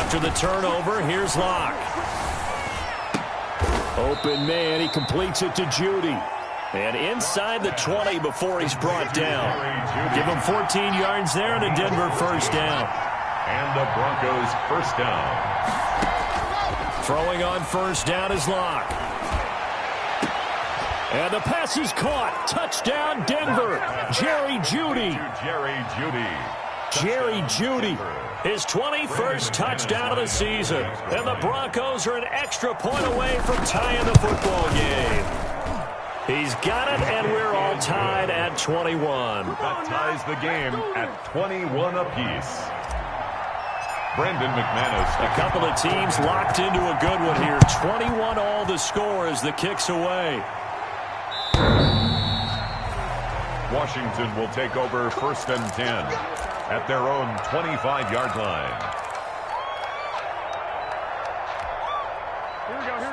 After the turnover, here's Locke. Open man, he completes it to Judy. And inside the 20 before he's brought down. Give him 14 yards there and a Denver first down. And the Broncos first down. Throwing on first down is Locke. And the pass is caught. Touchdown, Denver. Jerry Jeudy. Jerry Jeudy. His 21st touchdown of the season. And the Broncos are an extra point away from tying the football game. He's got it, and we're all tied at 21. That ties the game at 21 apiece. Brendan McManus. A couple of teams locked into a good one here. 21 all the score as the kick's away. Washington will take over 1st and 10 at their own 25-yard line.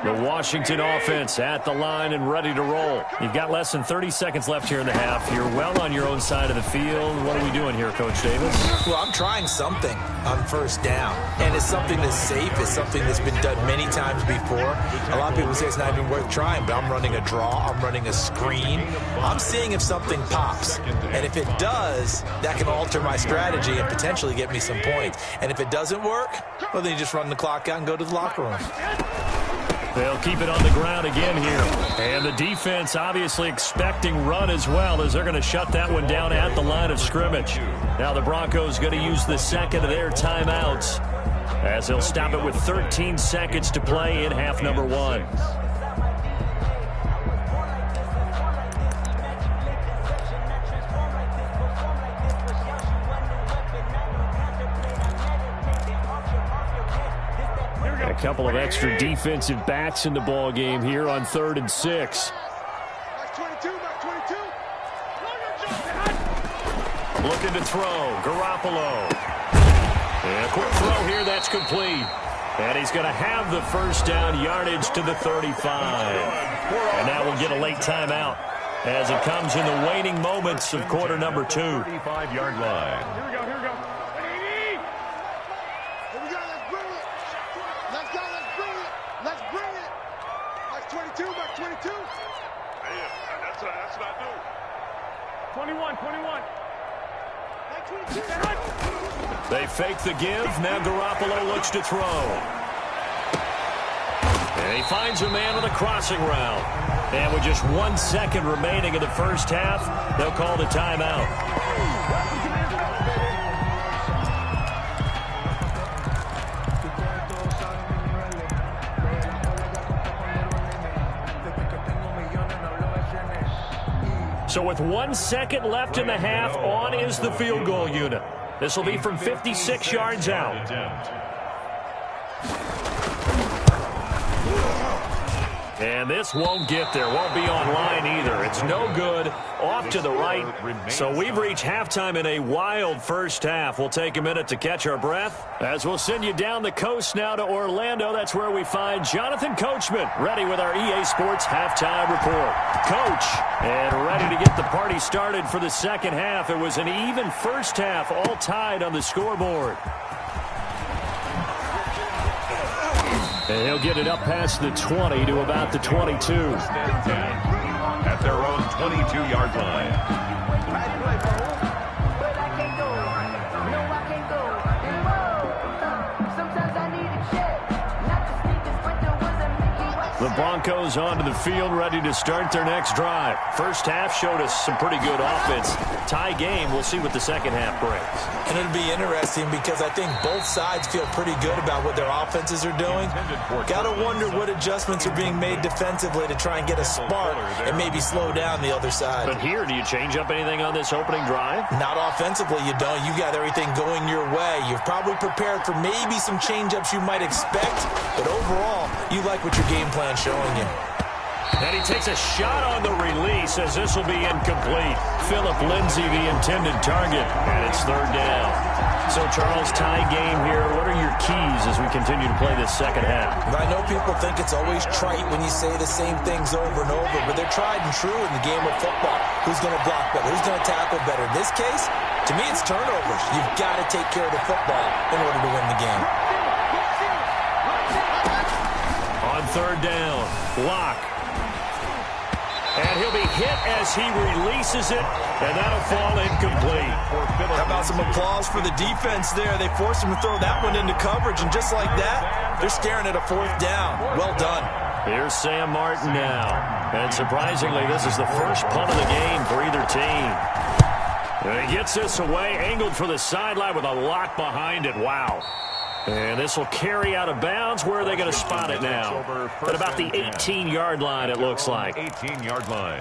The Washington offense at the line and ready to roll. You've got less than 30 seconds left here in the half. You're well on your own side of the field. What are we doing here, Coach Davis? Well, I'm trying something on first down. And it's something that's safe. It's something that's been done many times before. A lot of people say it's not even worth trying, but I'm running a draw. I'm running a screen. I'm seeing if something pops. And if it does, that can alter my strategy and potentially get me some points. And if it doesn't work, well, then you just run the clock out and go to the locker room. They'll keep it on the ground again here. And the defense obviously expecting run as well, as they're going to shut that one down at the line of scrimmage. Now the Broncos going to use the second of their timeouts, as they'll stop it with 13 seconds to play in half number 1. A couple of extra defensive backs in the ball game here on 3rd and 6. Looking to throw, Garoppolo. And a quick throw here, that's complete. And he's going to have the first down, yardage to the 35. And that will get a late timeout as it comes in the waning moments of quarter number 2. 35-yard line. Here we go. Let's bring it. Back 22. Yeah, that's what I do. 21. Back 22. They fake the give. Now Garoppolo looks to throw. And he finds a man on the crossing route. And with just 1 second remaining in the first half, they'll call the timeout. So with 1 second left in the half, on is the field goal unit. This will be from 56 yards out. And this won't get there. Won't be online either. It's no good. Off to the right. So we've reached halftime in a wild first half. We'll take a minute to catch our breath as we'll send you down the coast now to Orlando. That's where we find Jonathan Coachman ready with our EA Sports halftime report. Coach, and ready to get the party started for the second half. It was an even first half, all tied on the scoreboard. And he'll get it up past the 20 to about the 22. At their own 22-yard line. The Broncos onto the field, ready to start their next drive. First half showed us some pretty good offense. Tie game. We'll see what the second half brings. And it'll be interesting because I think both sides feel pretty good about what their offenses are doing. Got to wonder what adjustments are being made defensively to try and get a spark and maybe slow down the other side. But here, do you change up anything on this opening drive? Not offensively, you don't. You got everything going your way. You've probably prepared for maybe some change-ups you might expect, but overall, you like what your game plan's showing you. And he takes a shot on the release as this will be incomplete. Phillip Lindsay, the intended target, and it's third down. So, Charles, tie game here. What are your keys as we continue to play this second half? I know people think it's always trite when you say the same things over and over, but they're tried and true in the game of football. Who's going to block better? Who's going to tackle better? In this case, to me, it's turnovers. You've got to take care of the football in order to win the game. third down. Lock. And he'll be hit as he releases it, and that'll fall incomplete. How about some applause for the defense there? They forced him to throw that one into coverage, and just like that, they're staring at a fourth down. Well done. Here's Sam Martin now. And surprisingly, this is the first punt of the game for either team. And he gets this away, angled for the sideline with a lock behind it. Wow. And this will carry out of bounds. Where are they going to spot it now? At about the 18-yard line, it looks like. 18-yard line.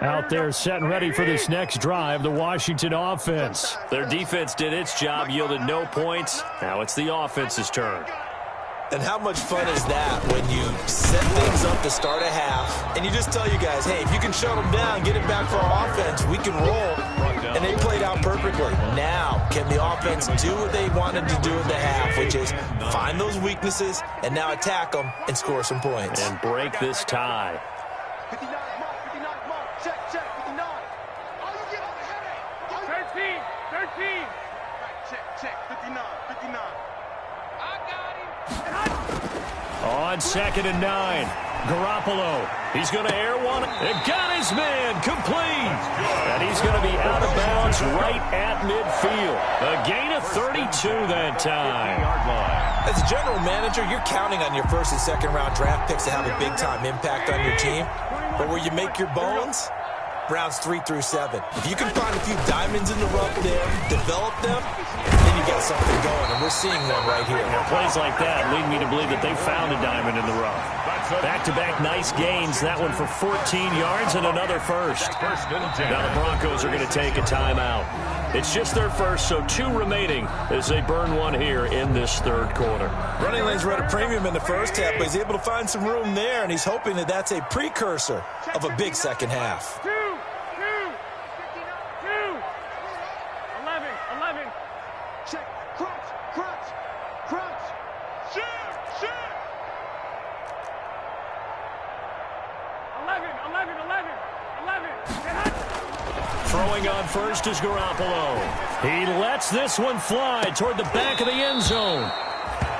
Out there set and ready for this next drive, the Washington offense. Their defense did its job, yielded no points. Now it's the offense's turn. And how much fun is that when you set things up to start a half and you just tell you guys, hey, if you can shut them down, get it back for our offense, we can roll. And they played out perfectly. Now, can the offense do what they wanted to do in the half, which is find those weaknesses and now attack them and score some points. And break this tie. 59 mark, 59 mark, check, 59. Oh, you get on the headache. 13. Right, check, 59. I got him. On 2nd and 9, Garoppolo. He's going to air one. And got his man complete. And he's going to be out of bounds right at midfield. A gain of 32 that time. As a general manager, you're counting on your first and second round draft picks to have a big-time impact on your team. But where you make your bones, rounds 3 through 7. If you can find a few diamonds in the rough there, develop them, then you got something going, and we're seeing one right here. Yeah, plays like that lead me to believe that they found a diamond in the rough. Back-to-back nice gains, that one for 14 yards and another first. Now the Broncos are going to take a timeout. It's just their first, so 2 remaining as they burn one here in this third quarter. Running lanes were at a premium in the first half, but he's able to find some room there, and he's hoping that that's a precursor of a big second half. 2. 11. Check, crunch. Shoot. 11. Throwing on first is Garoppolo. He lets this one fly toward the back of the end zone.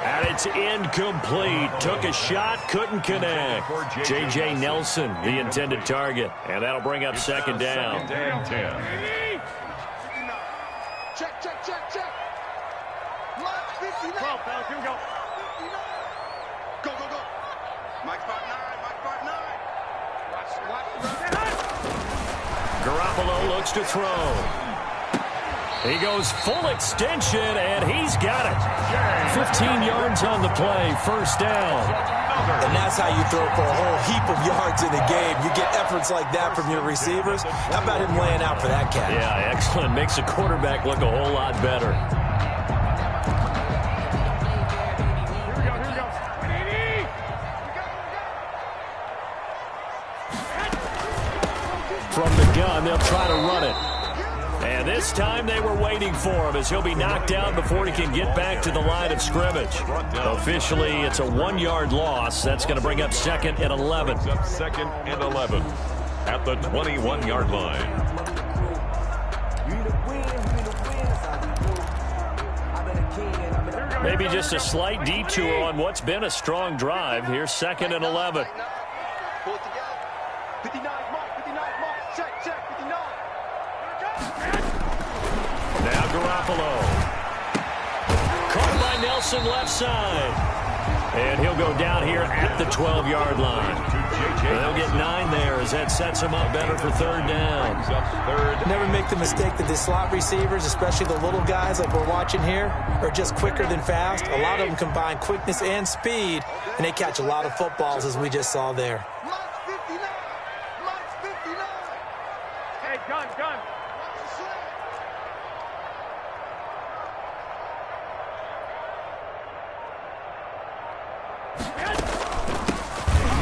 And it's incomplete. Took a shot, couldn't connect. J.J. Nelson, the intended target. And that'll bring up second down. Second and 10. Check. Mike 59. 12, fellas, here we go. 59. Go. Mike 59. Watch. Garoppolo looks to throw. He goes full extension, and he's got it. 15 yards on the play, first down. And that's how you throw for a whole heap of yards in a game. You get efforts like that from your receivers. How about him laying out for that catch? Yeah, excellent. Makes a quarterback look a whole lot better. Here we go. From the gun, they'll try to run it. And this time they were waiting for him as he'll be knocked down before he can get back to the line of scrimmage. Officially, it's a 1-yard loss. That's going to bring up 2nd and 11. Second and 11 at the 21-yard line. Maybe just a slight detour on what's been a strong drive. Here's 2nd and 11. Pull it together. 59 mark. Check, 59. Now Garoppolo. Caught by Nelson left side. And he'll go down here at the 12-yard line. They'll get 9 there as that sets him up better for third down. Never make the mistake that the slot receivers, especially the little guys like we're watching here, are just quicker than fast. A lot of them combine quickness and speed, and they catch a lot of footballs, as we just saw there. Mike's 59. Hey, gun. Watch the slip.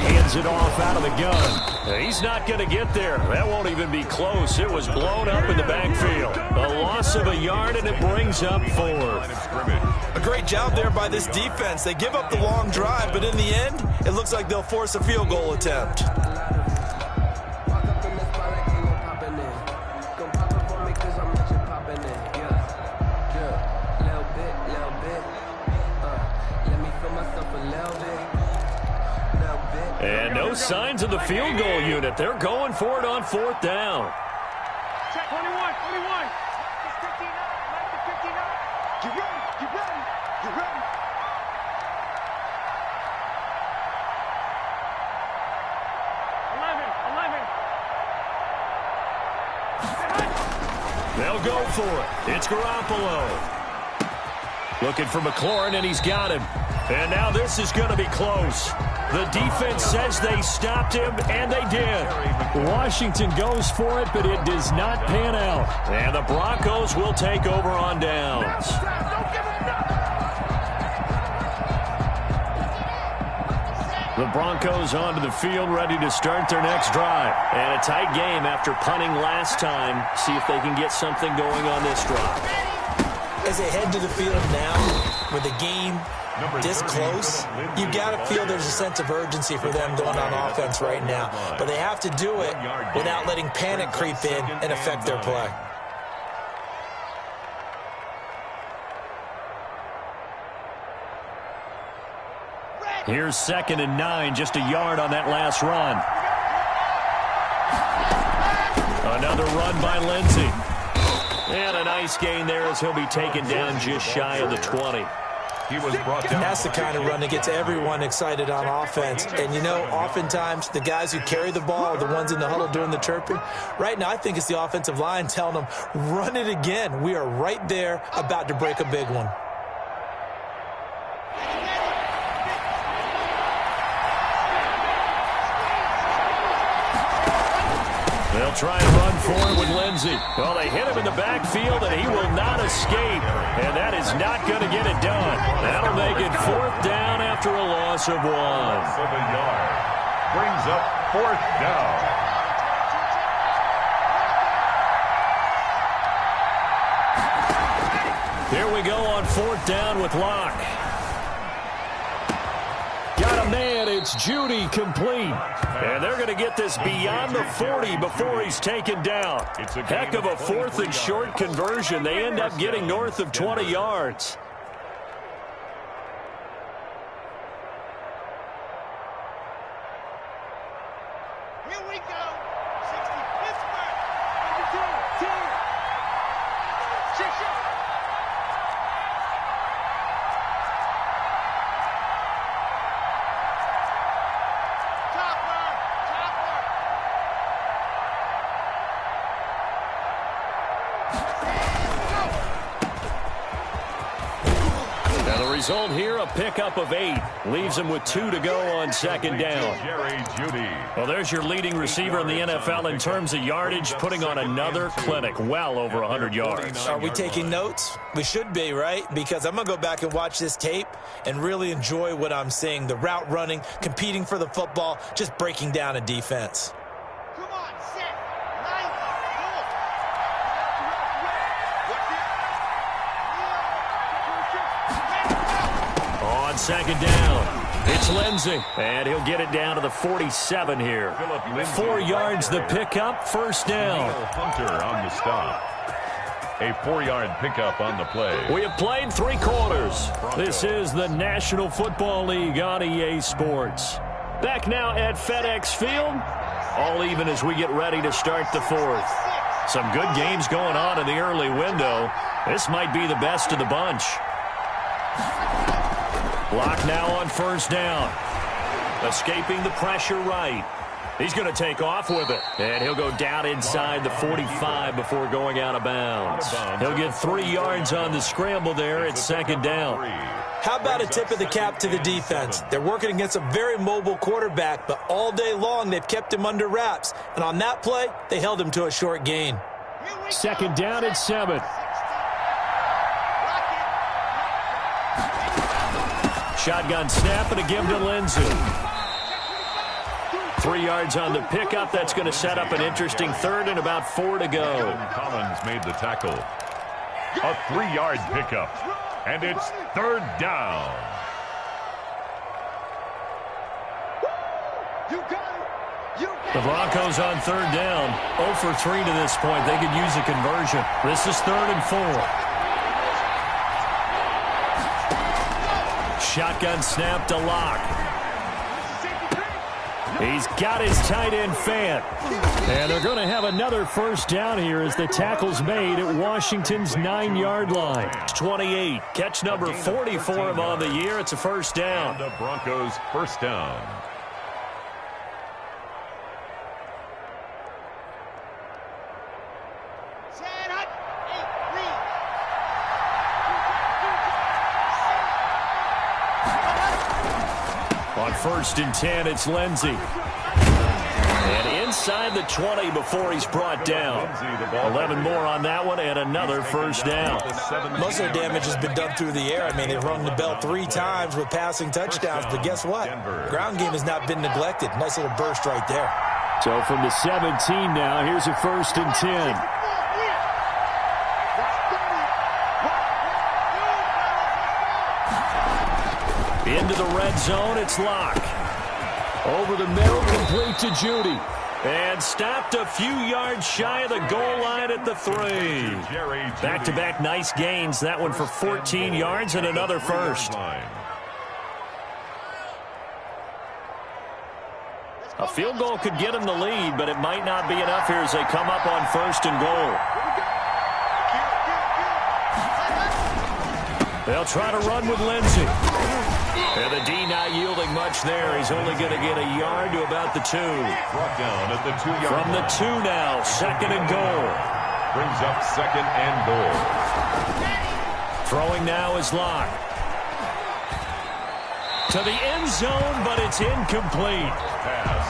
Hands it off out of the gun. He's not going to get there. That won't even be close. It was blown up in the backfield. A loss of a yard, and it brings up 4. A great job there by this defense. They give up the long drive, but in the end, it looks like they'll force a field goal attempt. And no signs of the field goal unit. They're going for it on 4th down. Check 21, 21. It's 59, like the 59. Get ready, get ready, get ready. They'll go for it. It's Garoppolo. Looking for McLaurin, and he's got him. And now this is going to be close. The defense says they stopped him, and they did. Washington goes for it, but it does not pan out. And the Broncos will take over on downs. The Broncos onto the field, ready to start their next drive. And a tight game after punting last time. See if they can get something going on this drive. As they head to the field now, with the game this close, you got to feel there's a sense of urgency for them going on offense right now. But they have to do it without letting panic creep in and affect their play. Here's 2nd and 9, just a yard on that last run. Another run by Lindsey. And a nice gain there as he'll be taken down just shy of the 20. He was brought down. That's the kind of run that gets everyone excited on offense. And, you know, oftentimes the guys who carry the ball are the ones in the huddle doing the chirping. Right now, I think it's the offensive line telling them, run it again. We are right there about to break a big one. They'll try and run for it with Lindsey. Well, they hit him in the backfield, and he will not escape. And that is not going to get it done. That'll make it 4th down after a loss of 1. Of a yard. Brings up 4th down. Here we go on 4th down with Locke. Got a man, it's Judy, complete. And they're going to get this beyond the 40 before he's taken down. Heck of a 4th and short conversion. They end up getting north of 20 yards. Here we go. 60 Pittsburgh. Number 2. Shit. Result here, a pickup of 8. Leaves him with 2 to go on 2nd down. Jerry Judy. Well, there's your leading receiver in the NFL in terms of yardage, putting on another clinic, well over 100 yards. Are we taking notes? We should be, right? Because I'm going to go back and watch this tape and really enjoy what I'm seeing. The route running, competing for the football, just breaking down a defense. Come on, set. 90. Go. On 2nd down, it's Lindsey, and he'll get it down to the 47 here. 4 yards the pickup, 1st down. Hunter on the stop. A 4-yard pickup on the play. We have played 3 quarters. This is the National Football League on EA Sports. Back now at FedEx Field, all even as we get ready to start the 4th. Some good games going on in the early window. This might be the best of the bunch. Lock now on 1st down. Escaping the pressure right. He's going to take off with it. And he'll go down inside the 45 before going out of bounds. He'll get 3 yards on the scramble there at 2nd down. How about a tip of the cap to the defense? They're working against a very mobile quarterback, but all day long they've kept him under wraps. And on that play, they held him to a short gain. 2nd down at 7. Shotgun snap and a give to Lindsey. 3 yards on the pickup. That's going to set up an interesting 3rd and about 4 to go. Collins made the tackle. A 3-yard pickup. And it's 3rd down. The Broncos on 3rd down. 0 for 3 to this point. They could use a conversion. This is 3rd and 4. Shotgun snap to Locke. He's got his tight end fan. And they're going to have another first down here as the tackle's made at Washington's 9-yard line. 28. Catch number 40 for him on the year. It's a first down. The Broncos first down. On 1st and 10, it's Lindsey. And inside the 20 before he's brought down. 11 more on that one and another first down. Most of the damage has been done through the air. I mean, they've rung the bell 3 times with passing touchdowns, but guess what? Ground game has not been neglected. Nice little burst right there. So from the 17 now, here's a 1st and 10. Into the red zone, it's Locke. Over the middle, complete to Judy. And stopped a few yards shy of the goal line at the 3. Back-to-back nice gains. That one for 14 yards and another first. A field goal could get him the lead, but it might not be enough here as they come up on 1st and goal. They'll try to run with Lindsey. And the D not yielding much there. He's only going to get a yard to about the 2. Brought down at the 2-yard From the 2 now, 2nd and goal. Brings up 2nd and goal. Throwing now is Locke. To the end zone, but it's incomplete.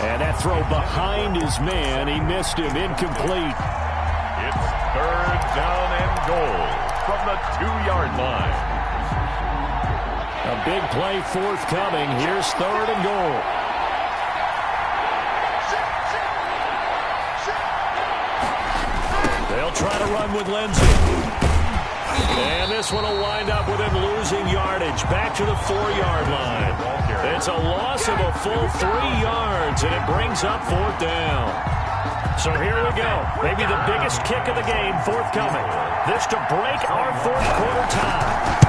And that throw behind his man, he missed him, incomplete. It's 3rd down and goal from the 2-yard line. A big play forthcoming. Here's 3rd and goal. They'll try to run with Lindsey. And this one will wind up with him losing yardage. Back to the 4-yard line. It's a loss of a full 3 yards, and it brings up 4th down. So here we go. Maybe the biggest kick of the game forthcoming. This to break our 4th quarter tie.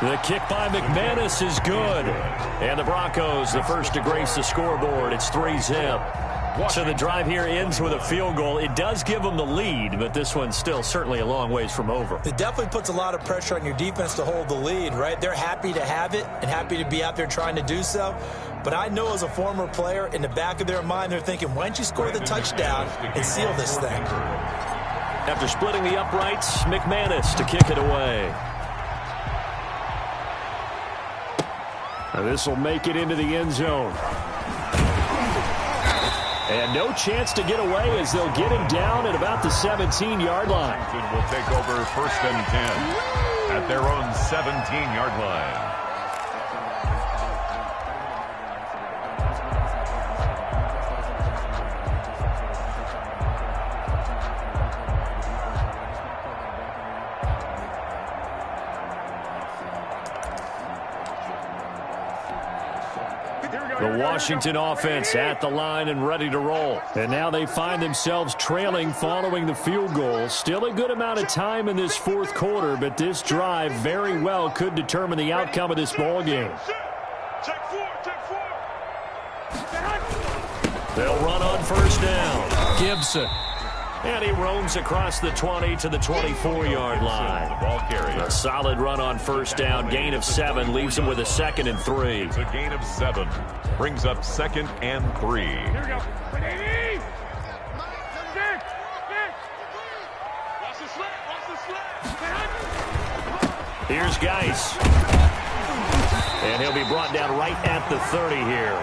The kick by McManus is good. And the Broncos, the first to grace the scoreboard. It's 3-zip. So the drive here ends with a field goal. It does give them the lead, but this one's still certainly a long ways from over. It definitely puts a lot of pressure on your defense to hold the lead, right? They're happy to have it and happy to be out there trying to do so. But I know as a former player, in the back of their mind, they're thinking, why don't you score the touchdown and seal this thing? After splitting the uprights, McManus to kick it away. This will make it into the end zone. And no chance to get away as they'll get him down at about the 17-yard line. Washington will take over 1st and 10 at their own 17-yard line. The Washington offense at the line and ready to roll. And now they find themselves trailing following the field goal. Still a good amount of time in this 4th quarter, but this drive very well could determine the outcome of this ball game. They'll run on 1st down. Gibson. And he roams across the 20 to the 24-yard line. A solid run on 1st down. Gain of 7 leaves him with a 2nd and 3. It's a gain of 7. Brings up 2nd and 3. Here we go. Here's Geis. And he'll be brought down right at the 30 here.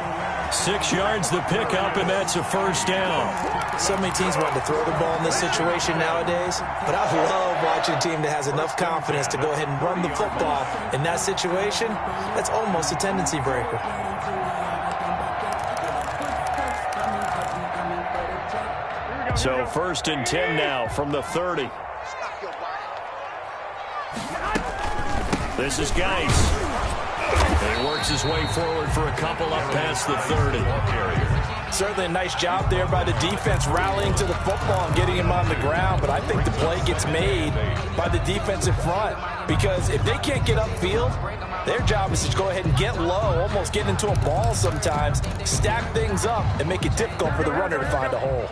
6 yards the pickup, and that's a 1st down. So many teams want to throw the ball in this situation nowadays, but I love watching a team that has enough confidence to go ahead and run the football in that situation. That's almost a tendency breaker. So 1st and 10 now from the 30. This is Geis. He works his way forward for a couple up past the 30. Certainly a nice job there by the defense rallying to the football and getting him on the ground, but I think the play gets made by the defense in front because if they can't get upfield, their job is to go ahead and get low, almost get into a ball sometimes, stack things up, and make it difficult for the runner to find a hole.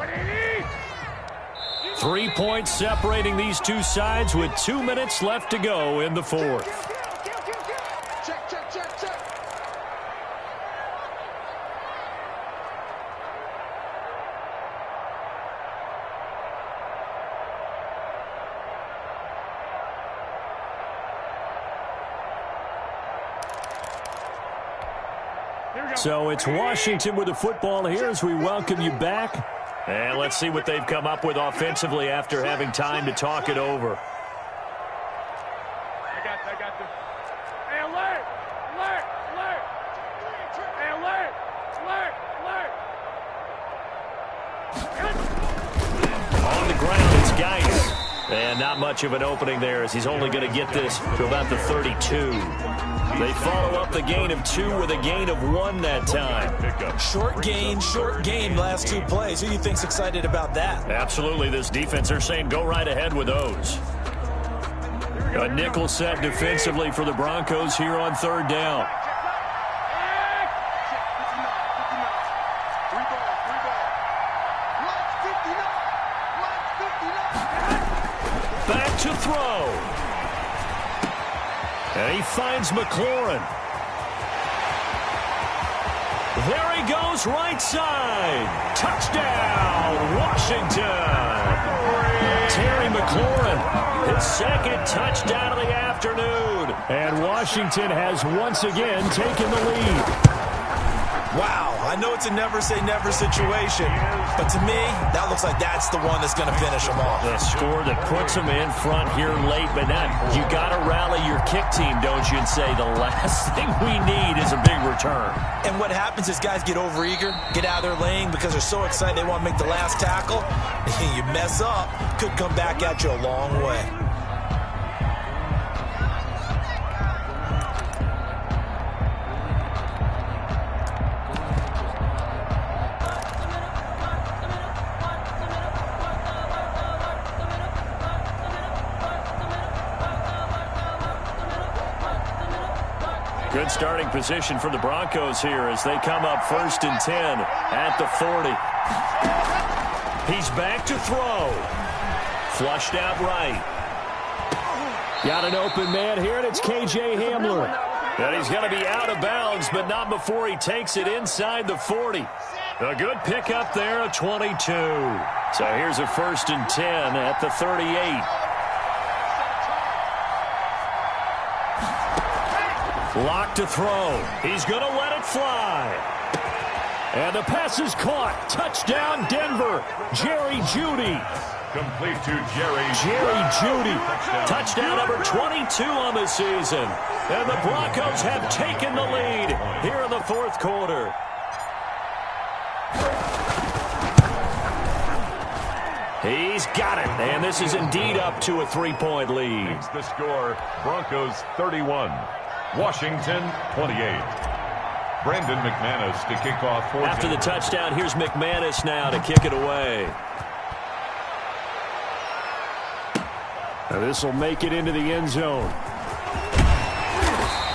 3 points separating these two sides with 2 minutes left to go in the fourth. Check, check, check, check. So it's Washington with the football here as we welcome you back. And let's see what they've come up with offensively after having time to talk it over. I got this. Hey, alert! Alert! Alert! Hey, alert! Alert! Alert! On the ground, it's Geis. And not much of an opening there as he's only going to get this to about the 32. They follow up the gain of 2 with a gain of 1 that time. Short gain, last 2 plays. Who do you think's excited about that? Absolutely, this defense, they're saying go right ahead with those. A nickel set defensively for the Broncos here on 3rd down. Back to throw. And he finds McLaurin. There he goes, right side. Touchdown, Washington. Terry McLaurin, his 2nd touchdown of the afternoon. And Washington has once again taken the lead. Wow, I know it's a never-say-never situation, but to me, that looks like that's the one that's going to finish them off. The score that puts them in front here late, but not. You got to rally your kick team, don't you, and say the last thing we need is a big return. And what happens is guys get overeager, get out of their lane because they're so excited they want to make the last tackle. You mess up, could come back at you a long way. Good starting position for the Broncos here as they come up 1st and 10 at the 40. He's back to throw. Flushed out right. Got an open man here, and it's K.J. Hamler. And he's going to be out of bounds, but not before he takes it inside the 40. A good pickup there, a 22. So here's a 1st and 10 at the 38. Lock to throw. He's going to let it fly. And the pass is caught. Touchdown, Denver. Jerry Jeudy. Complete to Jerry Jeudy. Touchdown number 22 on the season. And the Broncos have taken the lead here in the 4th quarter. He's got it. And this is indeed up to a 3-point lead. Makes the score Broncos 31. Washington 28. Brandon McManus to kick off. After the touchdown, here's McManus now to kick it away. Now this will make it into the end zone.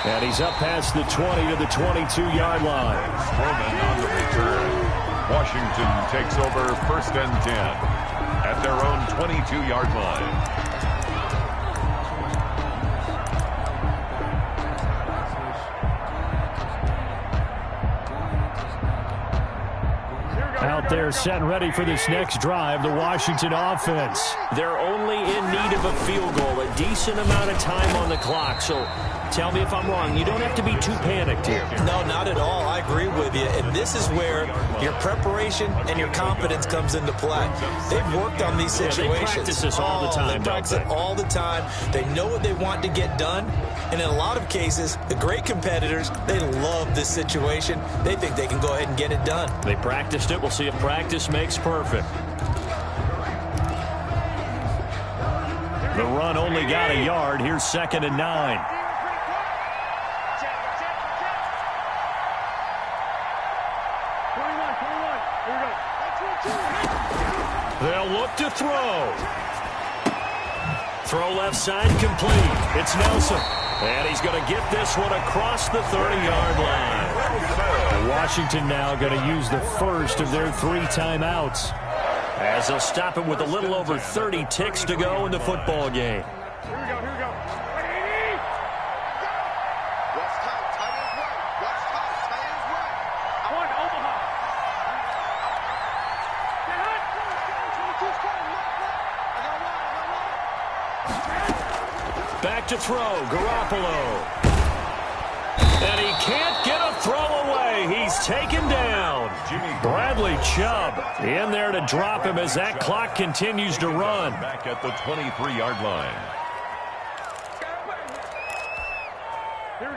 And he's up past the 20 to the 22-yard line. Strowman on the return. Washington takes over 1st and 10 at their own 22-yard line. Out there set and ready for this next drive, the Washington offense. They're only in need of a field goal, a decent amount of time on the clock. So tell me if I'm wrong. You don't have to be too panicked here. No, not at all. I agree with you. And this is where your preparation and your confidence comes into play. They've worked on these situations. They practice this all the time. They practice it all the time. They know what they want to get done. And in a lot of cases, the great competitors, they love this situation. They think they can go ahead and get it done. They practiced it. We'll see if practice makes perfect. The run only got a yard. Here's 2nd and 9. They'll look to throw. Throw left side complete. It's Nelson. And he's going to get this one across the 30-yard line. Washington now going to use the first of their 3 timeouts, as they'll stop it with a little over 30 ticks to go in the football game. Here we go, here we go. Ready? Watch tight, tight ends right. Watch tight, tight ends right. I want Omaha. Get hot. 22's coming, look. I got one. Back to throw, Garoppolo. And he can't get a throw away. He's taken down. Bradley Chubb in there to drop him as that clock continues to run. Back at the 23-yard line.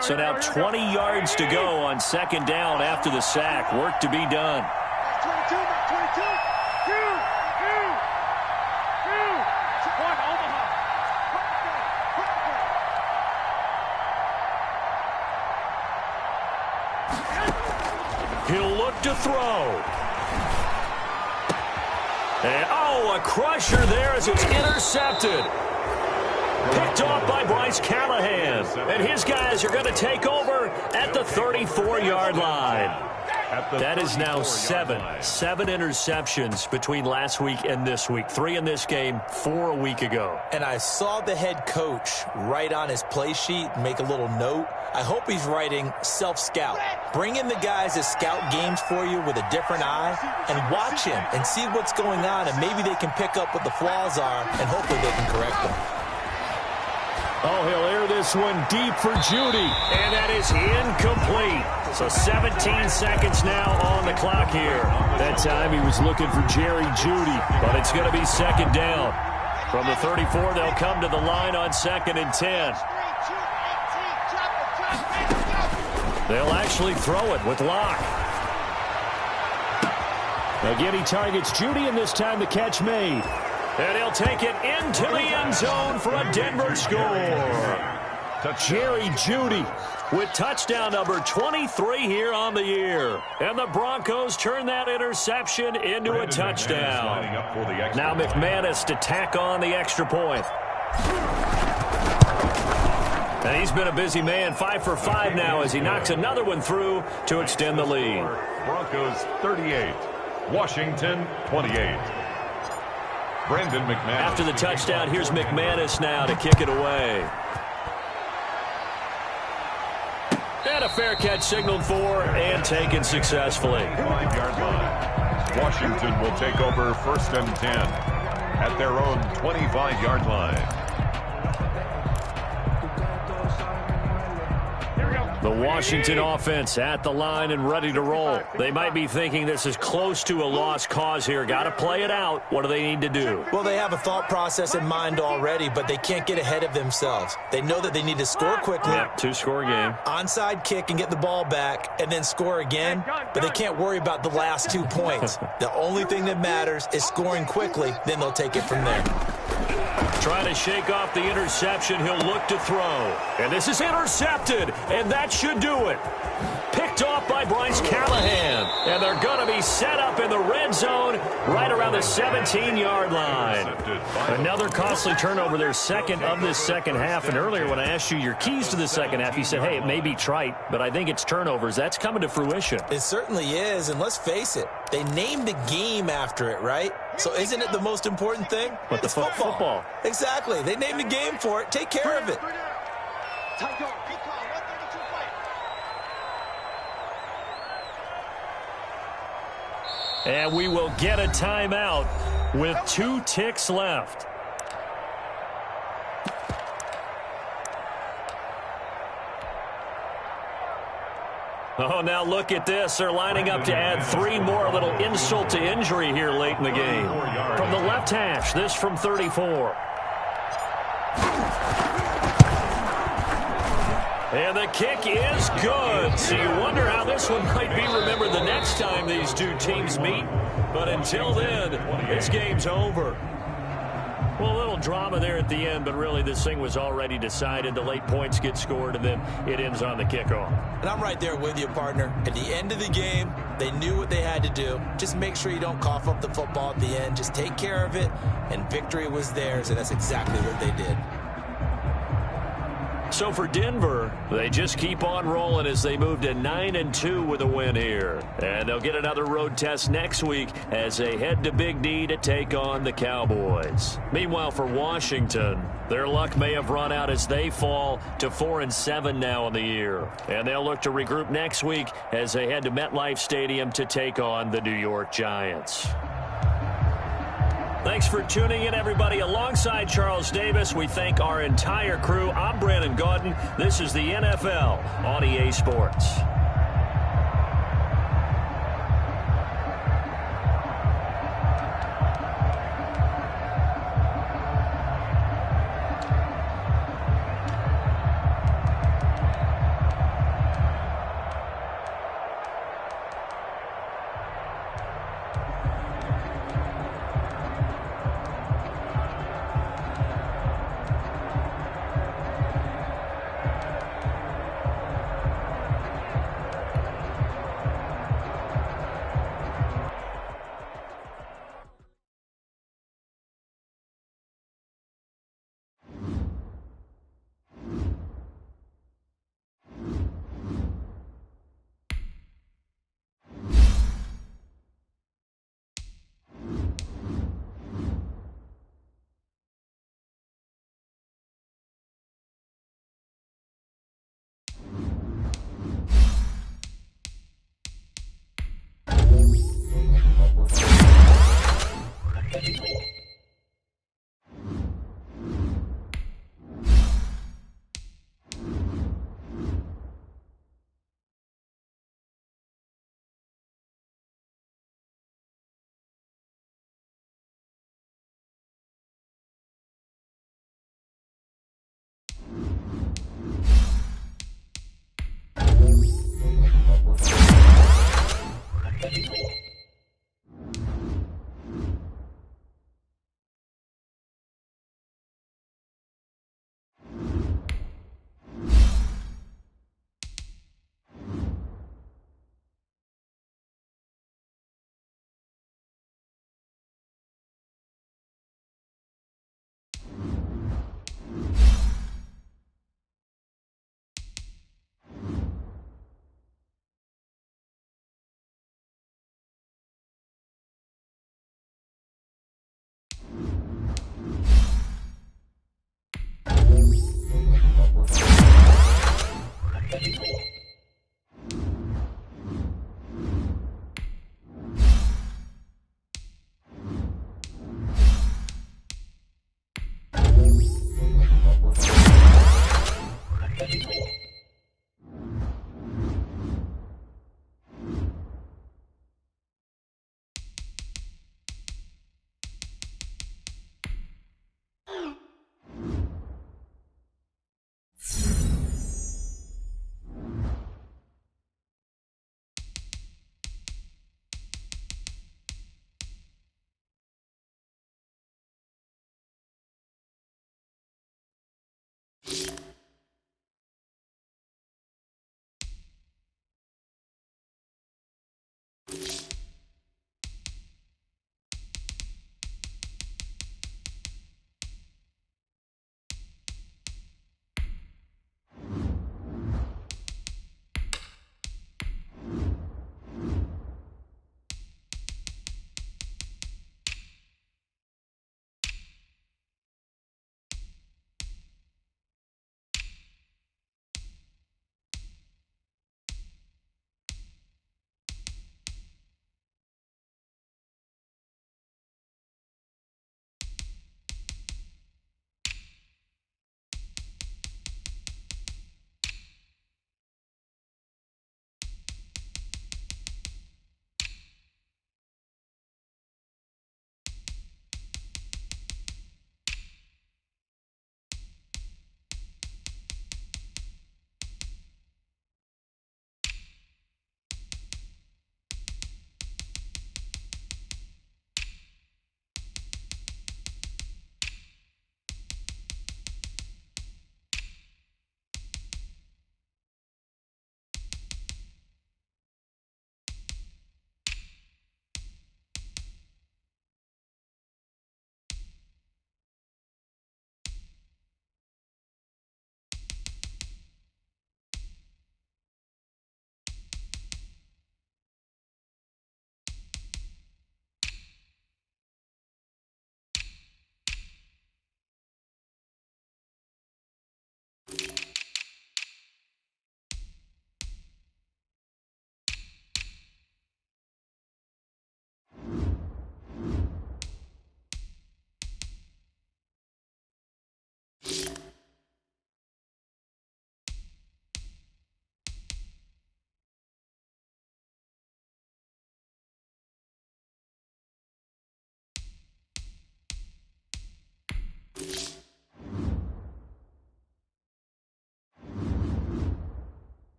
So now 20 yards to go on second down after the sack. Work to be done. 22, 22. One, Omaha. He'll look to throw. And, a crusher there as it's intercepted. Picked off by Bryce Callahan. And his guys are going to take over at the 34-yard line. That is now 7 interceptions between last week and this week. 3 in this game, 4 a week ago. And I saw the head coach write on his play sheet, make a little note. I hope he's writing self-scout. Bring in the guys that scout games for you with a different eye and watch him and see what's going on, and maybe they can pick up what the flaws are, and hopefully they can correct them. Oh, he'll air this one deep for Judy. And that is incomplete. So 17 seconds now on the clock here. That time he was looking for Jerry Judy. But it's going to be second down. From the 34, they'll come to the line on 2nd and 10. They'll actually throw it with Locke. Again, he targets Judy, and this time the catch made. And he'll take it into the end zone for a Denver score. Jerry Judy with touchdown number 23 here on the year. And the Broncos turn that interception into a touchdown. Now McManus to tack on the extra point. And he's been a busy man, 5 for 5 now as he knocks another one through to extend the lead. Broncos 38, Washington 28. Brandon McManus. After the touchdown, here's McManus now to kick it away. And a fair catch signaled for and taken successfully. 5-yard line. Washington will take over 1st and 10 at their own 25-yard line. The Washington offense at the line and ready to roll. They might be thinking this is close to a lost cause here. Got to play it out. What do they need to do? Well, they have a thought process in mind already, but they can't get ahead of themselves. They know that they need to score quickly. Yeah, 2-score game. Onside kick and get the ball back and then score again, but they can't worry about the last 2 points. The only thing that matters is scoring quickly, then they'll take it from there. Trying to shake off the interception. He'll look to throw. And this is intercepted, and that should do it. Picked off by Bryce Callahan. And they're going to be set up in the red zone right around the 17-yard line. Another costly turnover, their second of this second half. And earlier when I asked you your keys to the second half, you said, hey, it may be trite, but I think it's turnovers. That's coming to fruition. It certainly is, and let's face it, they named the game after it, right? So isn't it the most important thing? But it's football. Exactly. They named the game for it. Take care of it. And we will get a timeout with 2 ticks left. Oh, now look at this. They're lining up to add 3 more, a little insult to injury here late in the game. From the left hash, this from 34. And the kick is good. So you wonder how this one might be remembered the next time these two teams meet. But until then, this game's over. Well, a little drama there at the end, but really this thing was already decided. The late points get scored, and then it ends on the kickoff. And I'm right there with you, partner. At the end of the game, they knew what they had to do. Just make sure you don't cough up the football at the end. Just take care of it, and victory was theirs, and that's exactly what they did. So for Denver, they just keep on rolling as they move to 9-2 with a win here. And they'll get another road test next week as they head to Big D to take on the Cowboys. Meanwhile, for Washington, their luck may have run out as they fall to 4-7 now in the year. And they'll look to regroup next week as they head to MetLife Stadium to take on the New York Giants. Thanks for tuning in, everybody. Alongside Charles Davis, we thank our entire crew. I'm Brandon Gaudin. This is the NFL on EA Sports. Thank you.